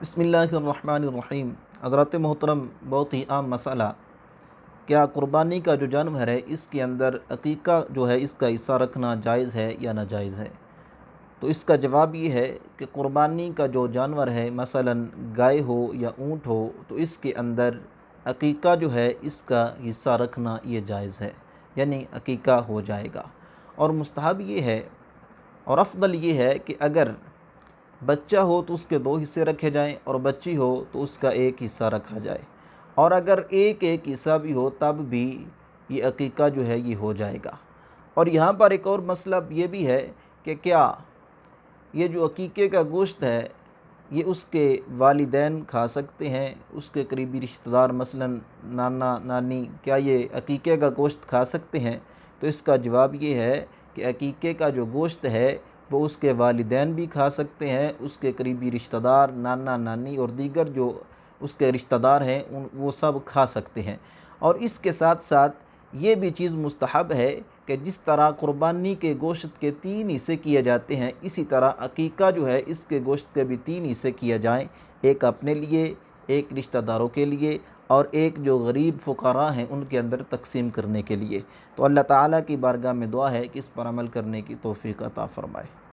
بسم اللہ الرحمن الرحیم۔ حضرات محترم، بہت ہی عام مسئلہ، کیا قربانی کا جو جانور ہے اس کے اندر عقیقہ جو ہے اس کا حصہ رکھنا جائز ہے یا ناجائز ہے؟ تو اس کا جواب یہ ہے کہ قربانی کا جو جانور ہے، مثلا گائے ہو یا اونٹ ہو، تو اس کے اندر عقیقہ جو ہے اس کا حصہ رکھنا یہ جائز ہے، یعنی عقیقہ ہو جائے گا۔ اور مستحب یہ ہے اور افضل یہ ہے کہ اگر بچہ ہو تو اس کے 2 حصے رکھے جائیں، اور بچی ہو تو اس کا 1 حصہ رکھا جائے، اور اگر ایک حصہ بھی ہو تب بھی یہ عقیقہ جو ہے یہ ہو جائے گا۔ اور یہاں پر ایک اور مسئلہ یہ بھی ہے کہ کیا یہ جو عقیقے کا گوشت ہے یہ اس کے والدین کھا سکتے ہیں، اس کے قریبی رشتہ دار مثلا نانا نانی، کیا یہ عقیقے کا گوشت کھا سکتے ہیں؟ تو اس کا جواب یہ ہے کہ عقیقے کا جو گوشت ہے وہ اس کے والدین بھی کھا سکتے ہیں، اس کے قریبی رشتہ دار نانا نانی اور دیگر جو اس کے رشتہ دار ہیں وہ سب کھا سکتے ہیں۔ اور اس کے ساتھ ساتھ یہ بھی چیز مستحب ہے کہ جس طرح قربانی کے گوشت کے 3 حصے کیے جاتے ہیں، اسی طرح عقیقہ جو ہے اس کے گوشت کے بھی 3 حصے کیے جائیں، ایک اپنے لیے، ایک رشتہ داروں کے لیے، اور ایک جو غریب فقراء ہیں ان کے اندر تقسیم کرنے کے لیے۔ تو اللہ تعالیٰ کی بارگاہ میں دعا ہے کہ اس پر عمل کرنے کی توفیق عطا فرمائے۔